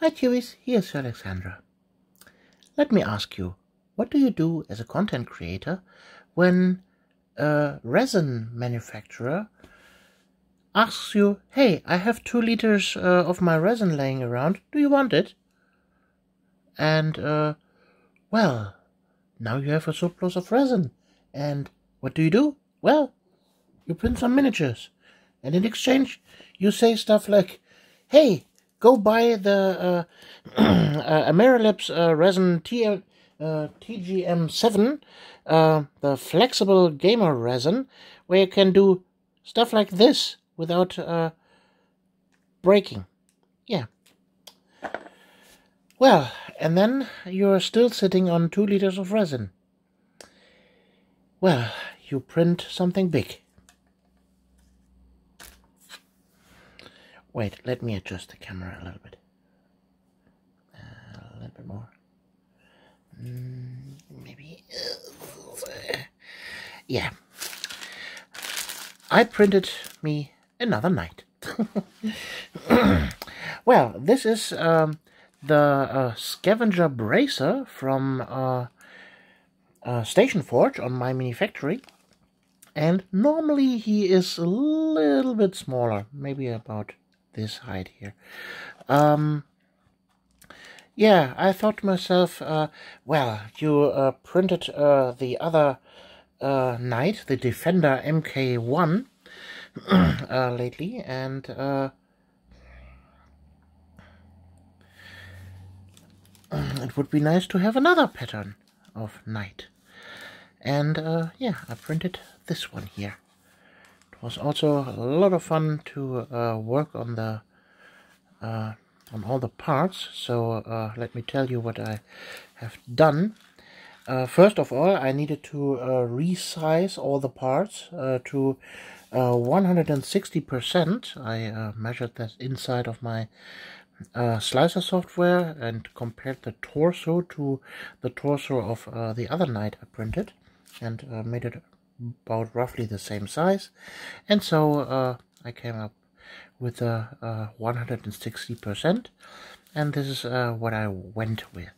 Hi Tuis, here's Sir Alexandra. Let me ask you, what do you do as a content creator when a resin manufacturer asks you, hey, I have 2 liters of my resin laying around, do you want it? And, well, now you have a surplus of resin. And what do? Well, you print some miniatures. And in exchange, you say stuff like, hey, go buy the Amerilabs resin TGM7, the flexible gamer resin, where you can do stuff like this without breaking. Yeah. Well, and then you're still sitting on 2 liters of resin. Well, you print something big. Wait, let me adjust the camera a little bit. A little bit more. Maybe. Yeah. I printed me another knight. Well, this is the Scavenger Bracer from Station Forge on My Mini Factory. And normally he is a little bit smaller, maybe about this height here. Yeah, I thought to myself, well, you printed the other knight, the Defender MK1, lately, and it would be nice to have another pattern of knight. And yeah, I printed this one here. It was also a lot of fun to work on the on all the parts. So let me tell you what I have done. First of all, I needed to resize all the parts to 160%. I measured that inside of my slicer software and compared the torso to the torso of the other knight I printed, and made it about roughly the same size. And so I came up with a 160%, and this is what I went with.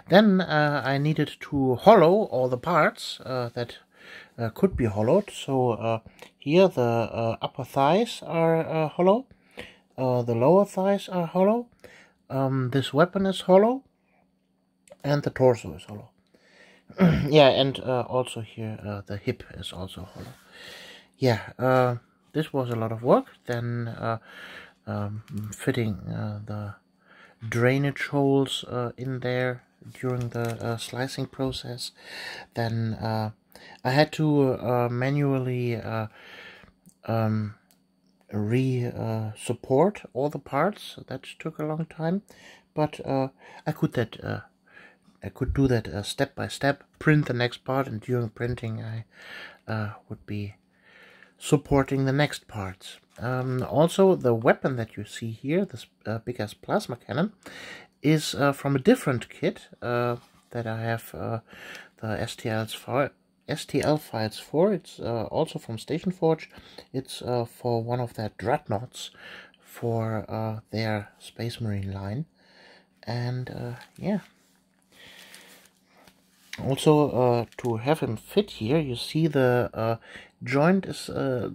Then I needed to hollow all the parts that could be hollowed. So here the upper thighs are hollow, the lower thighs are hollow, this weapon is hollow, and the torso is hollow. Yeah, and also here the hip is also hollow. Yeah, this was a lot of work. Then fitting the drainage holes in there during the slicing process. Then I had to manually support all the parts. That took a long time, but I could do that step by step, print the next part, and during printing I would be supporting the next parts. Also, the weapon that you see here, this big ass plasma cannon, is from a different kit that I have the STL files for. It's also from Station Forge. It's for one of their dreadnoughts for their Space Marine line. And yeah. Also, to have him fit here, you see the joint is a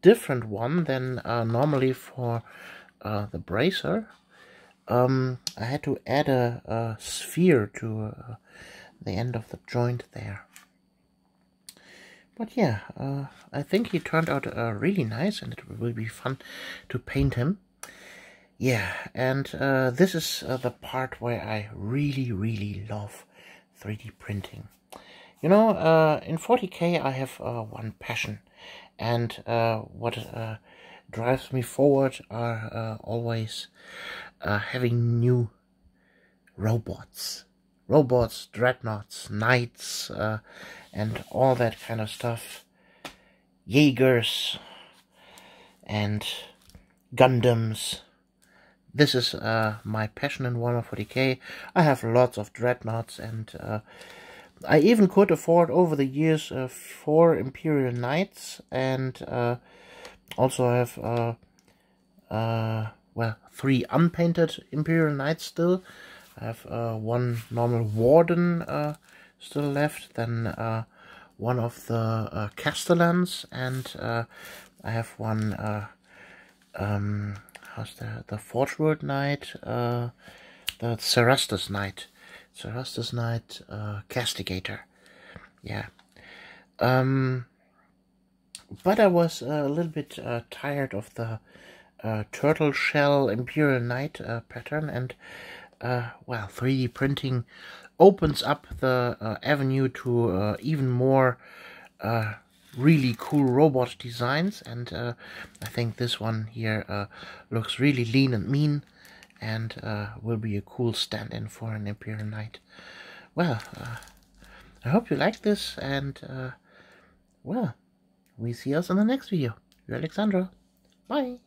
different one than normally for the bracer. I had to add a sphere to the end of the joint there. But yeah, I think he turned out really nice, and it will be fun to paint him. Yeah, and this is the part where I really love 3D printing. You know, in 40K I have one passion, and what drives me forward are always having new robots, dreadnoughts, knights, and all that kind of stuff, Jaegers and Gundams. This is my passion in Warhammer 40K. I have lots of dreadnoughts, and I even could afford over the years 4 Imperial Knights, and also I have well, 3 unpainted Imperial Knights still. I have 1 normal Warden still left, then one of the Castellans, and I have one how's the Forge Knight, the Cerastus Knight, Castigator. Yeah. But I was a little bit tired of the turtle shell Imperial Knight pattern, and well, 3D printing opens up the avenue to even more really cool robot designs, and I think this one here looks really lean and mean, and will be a cool stand-in for an Imperial Knight. Well, I hope you like this, and well, we see us in the next video. You're Alexandra. Bye.